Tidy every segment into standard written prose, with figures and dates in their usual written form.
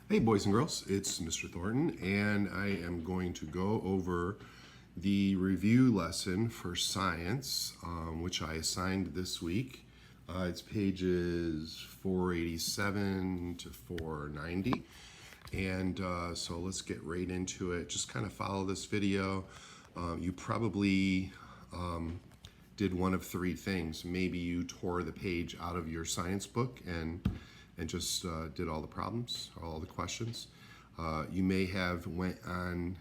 Hey, boys and girls, it's Mr. Thornton, and I am going to go over the review lesson for science, which I assigned this week. It's pages 487 to 490. And so let's get right into it. Just kind of follow this video. You probably did one of three things. Maybe you tore the page out of your science book and just did all the problems, all the questions. You may have went on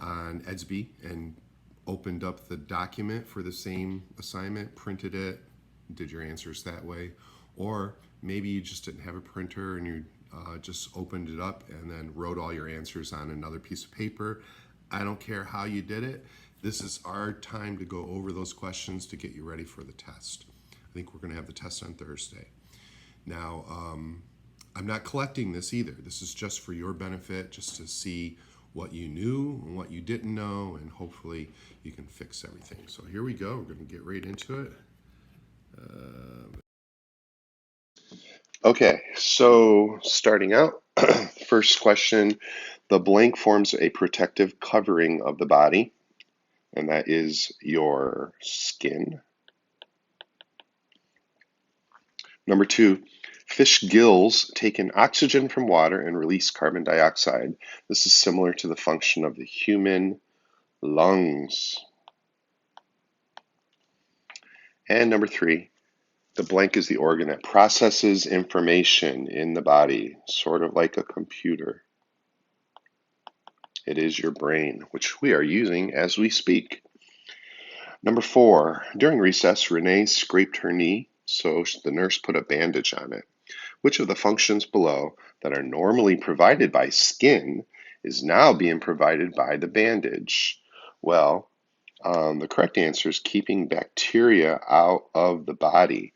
Edsby and opened up the document for the same assignment, printed it, did your answers that way. Or maybe you just didn't have a printer and you just opened it up and then wrote all your answers on another piece of paper. I don't care how you did it. This is our time to go over those questions to get you ready for the test. I think we're going to have the test on Thursday. Now, I'm not collecting this either. This is just for your benefit, just to see what you knew and what you didn't know, and hopefully you can fix everything. So here we go. We're going to get right into it. Okay, so starting out, first question, the blank forms a protective covering of the body, and that is your skin. Number two, fish gills take in oxygen from water and release carbon dioxide. This is similar to the function of the human lungs. And number three, the blank is the organ that processes information in the body, sort of like a computer. It is your brain, which we are using as we speak. Number four, during recess, Renee scraped her knee, so the nurse put a bandage on it. Which of the functions below that are normally provided by skin is now being provided by the bandage? Well, the correct answer is keeping bacteria out of the body.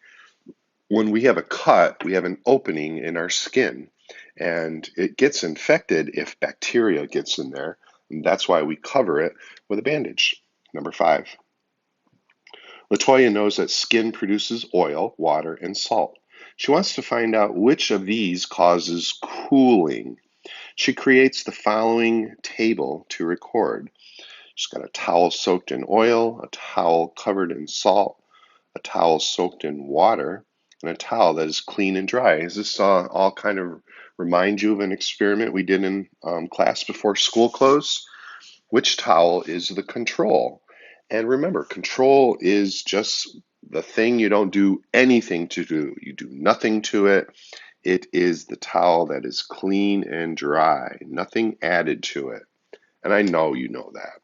When we have a cut, we have an opening in our skin, and it gets infected if bacteria gets in there, and that's why we cover it with a bandage. Number five, Latoya knows that skin produces oil, water, and salt. She wants to find out which of these causes cooling. She creates the following table to record. She's got a towel soaked in oil, a towel covered in salt, a towel soaked in water, and a towel that is clean and dry. Does this all kind of remind you of an experiment we did in class before school closed? Which towel is the control? And remember, control is just the thing you don't do anything to do. You do nothing to it. It is the towel that is clean and dry, nothing added to it. And I know you know that.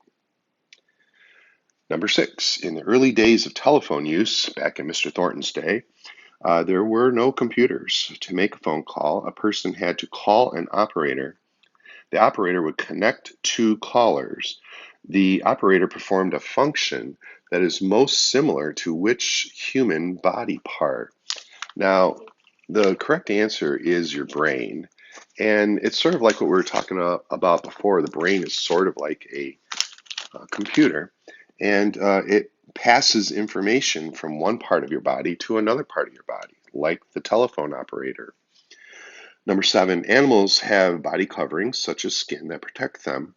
Number six, in the early days of telephone use, back in Mr. Thornton's day, there were no computers. To make a phone call, a person had to call an operator. The operator would connect two callers. The operator performed a function that is most similar to which human body part? Now, the correct answer is your brain. And it's sort of like what we were talking about before. The brain is sort of like a computer, and it passes information from one part of your body to another part of your body, like the telephone operator. Number seven, animals have body coverings such as skin that protect them.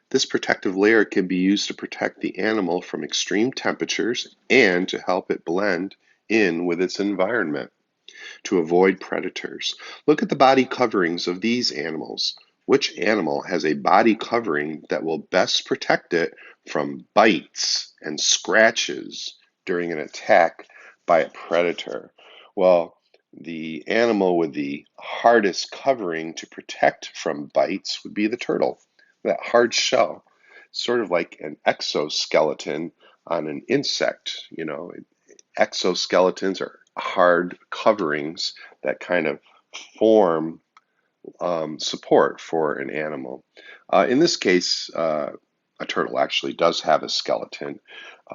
This protective layer can be used to protect the animal from extreme temperatures and to help it blend in with its environment to avoid predators. Look at the body coverings of these animals. Which animal has a body covering that will best protect it from bites and scratches during an attack by a predator? Well, the animal with the hardest covering to protect from bites would be the turtle. That hard shell, sort of like an exoskeleton on an insect. Exoskeletons are hard coverings that kind of form support for an animal. In this case, a turtle actually does have a skeleton,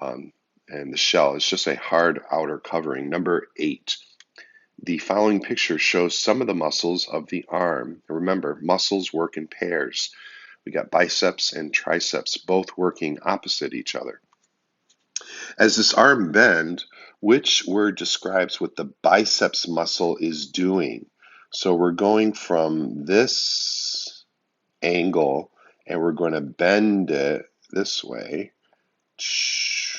and the shell is just a hard outer covering. Number eight, the following picture shows some of the muscles of the arm. Remember, muscles work in pairs. We got biceps and triceps both working opposite each other. As this arm bends, which word describes what the biceps muscle is doing? So we're going from this angle and we're going to bend it this way,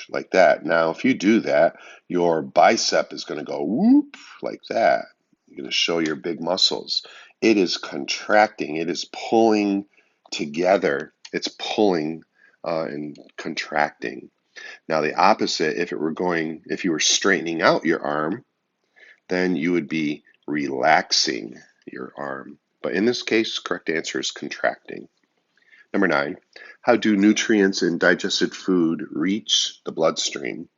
like that. Now, if you do that, your bicep is going to go whoop like that. You're going to show your big muscles. It is contracting. It is pulling together. It's pulling and contracting. Now, the opposite, if you were straightening out your arm, then you would be relaxing your arm. But in this case, correct answer is contracting. Number 9, how do nutrients in digested food reach the bloodstream?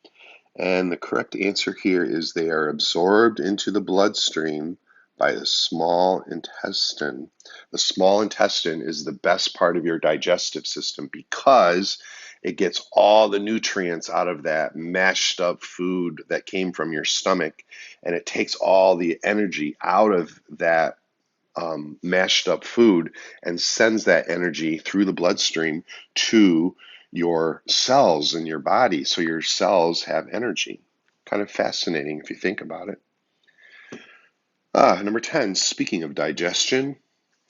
And the correct answer here is they are absorbed into the bloodstream by the small intestine. The small intestine is the best part of your digestive system because it gets all the nutrients out of that mashed up food that came from your stomach, and it takes all the energy out of that mashed up food and sends that energy through the bloodstream to your cells in your body, so your cells have energy. Kind of fascinating if you think about it. Number 10, speaking of digestion,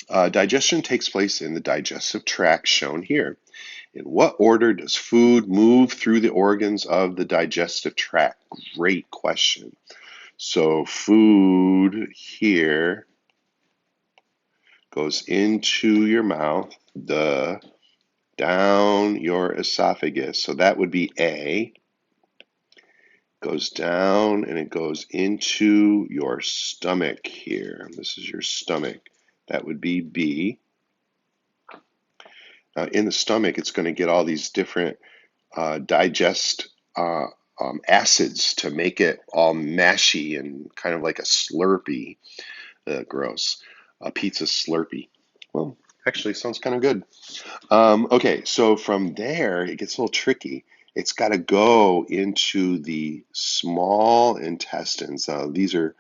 digestion takes place in the digestive tract shown here. In what order does food move through the organs of the digestive tract? Great question. So food here goes into your mouth, down your esophagus. So that would be A. Goes down and it goes into your stomach here. This is your stomach. That would be B. In the stomach, it's going to get all these different digest acids to make it all mashy and kind of like a Slurpee. Gross. A pizza Slurpee. Well, actually sounds kind of good. Okay, so from there, it gets a little tricky. It's got to go into the small intestines. These are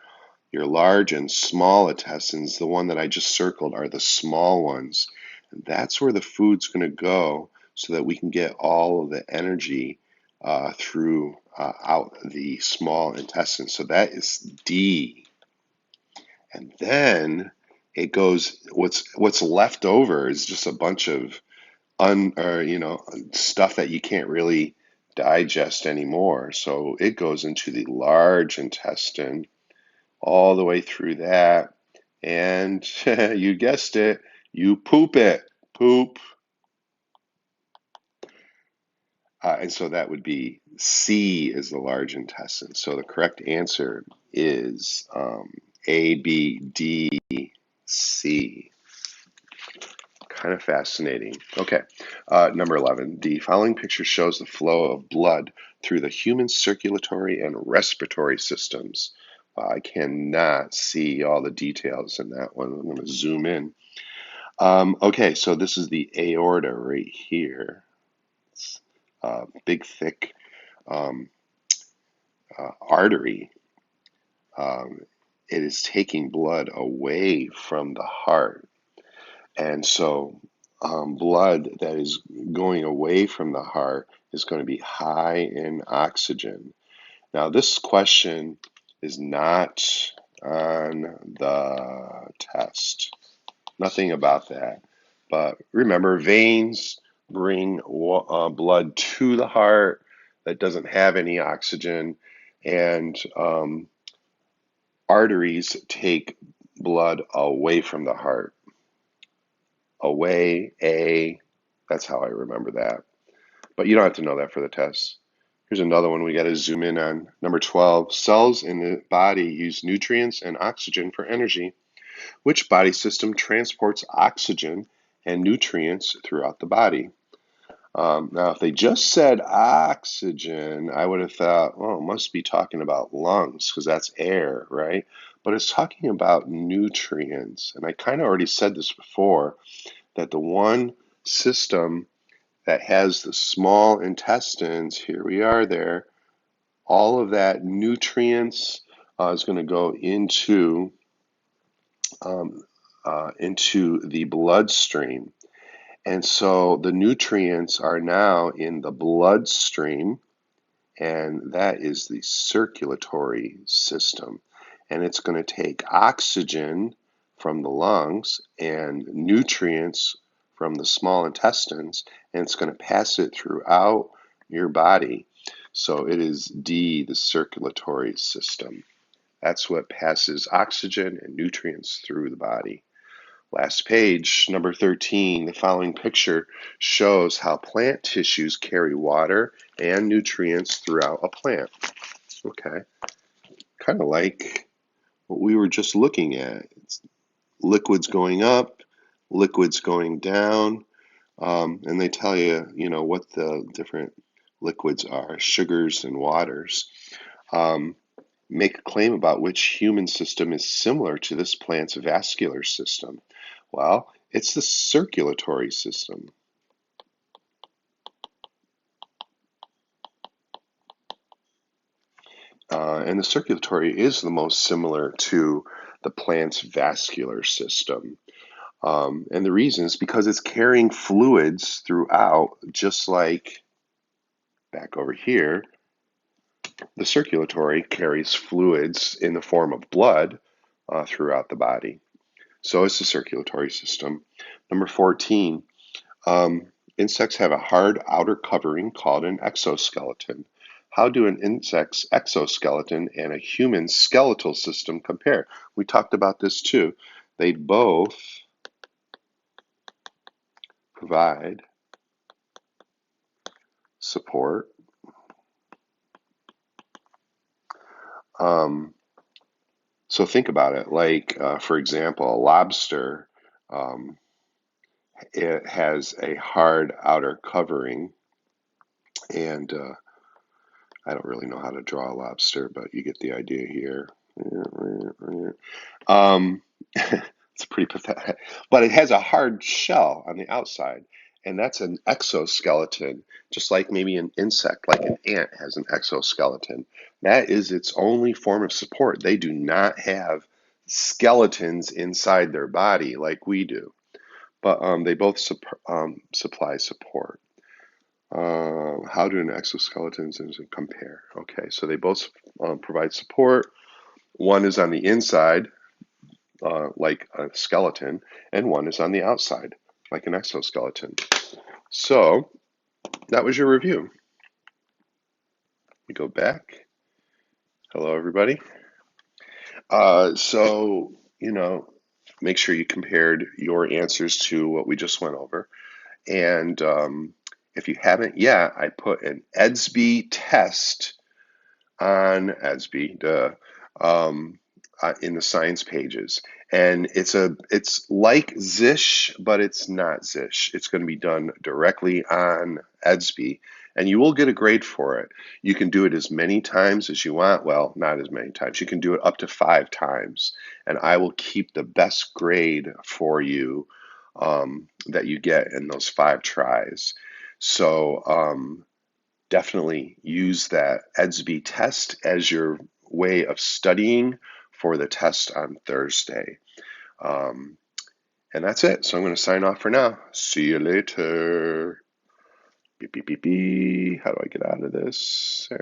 your large and small intestines. The one that I just circled are the small ones. And that's where the food's going to go so that we can get all of the energy through out the small intestines. So that is D. And then it goes, what's left over is just a bunch of stuff that you can't really digest anymore. So it goes into the large intestine all the way through that, and you guessed it, you poop it. Poop. And so that would be C is the large intestine. So the correct answer is A, B, D, C. Kind of fascinating. Okay, number 11. The following picture shows the flow of blood through the human circulatory and respiratory systems. I cannot see all the details in that one. I'm going to zoom in. Okay, so this is the aorta right here. It's a big, thick artery. It is taking blood away from the heart. And so blood that is going away from the heart is going to be high in oxygen. Now, this question is not on the test. Nothing about that. But remember, veins bring blood to the heart that doesn't have any oxygen, and arteries take blood away from the heart. Away, A. That's how I remember that. But you don't have to know that for the test. Here's another one we got to zoom in on. Number 12. Cells in the body use nutrients and oxygen for energy. Which body system transports oxygen and nutrients throughout the body? Now, if they just said oxygen, I would have thought, well, it must be talking about lungs because that's air, right? But it's talking about nutrients. And I kind of already said this before, that the one system that has the small intestines, here we are there, all of that nutrients is going to go into the bloodstream. And so the nutrients are now in the bloodstream, and that is the circulatory system. And it's going to take oxygen from the lungs and nutrients from the small intestines, and it's going to pass it throughout your body. So it is D, the circulatory system. That's what passes oxygen and nutrients through the body. Last page, number 13, the following picture shows how plant tissues carry water and nutrients throughout a plant. Okay, kind of like what we were just looking at. It's liquids going up, liquids going down, and they tell you, what the different liquids are, sugars and waters. Make a claim about which human system is similar to this plant's vascular system. Well, it's the circulatory system. And the circulatory is the most similar to the plant's vascular system. And the reason is because it's carrying fluids throughout, just like back over here, the circulatory carries fluids in the form of blood throughout the body. So it's the circulatory system. Number 14, insects have a hard outer covering called an exoskeleton. How do an insect's exoskeleton and a human skeletal system compare? We talked about this too. They both provide support. So think about it. Like, for example, a lobster, it has a hard outer covering, and I don't really know how to draw a lobster, but you get the idea here. It's pretty pathetic, but it has a hard shell on the outside, and that's an exoskeleton, just like maybe an insect, like an ant has an exoskeleton. That is its only form of support. They do not have skeletons inside their body like we do, but they both supply support. How do an exoskeletons compare? Okay, so they both provide support. One is on the inside, like a skeleton, and one is on the outside, like an exoskeleton. So that was your review. We go back. Hello, everybody. So, make sure you compared your answers to what we just went over. And if you haven't yet, I put an EDSB test on EDSB, in the science pages. And it's like Zish, but it's not Zish. It's going to be done directly on EDSB, and you will get a grade for it. You can do it as many times as you want. Well, not as many times. You can do it up to 5 times, and I will keep the best grade for you that you get in those 5 tries. So definitely use that EDSB test as your way of studying for the test on Thursday. And that's it. So I'm going to sign off for now. See you later. Beep, beep, beep, beep. How do I get out of this? There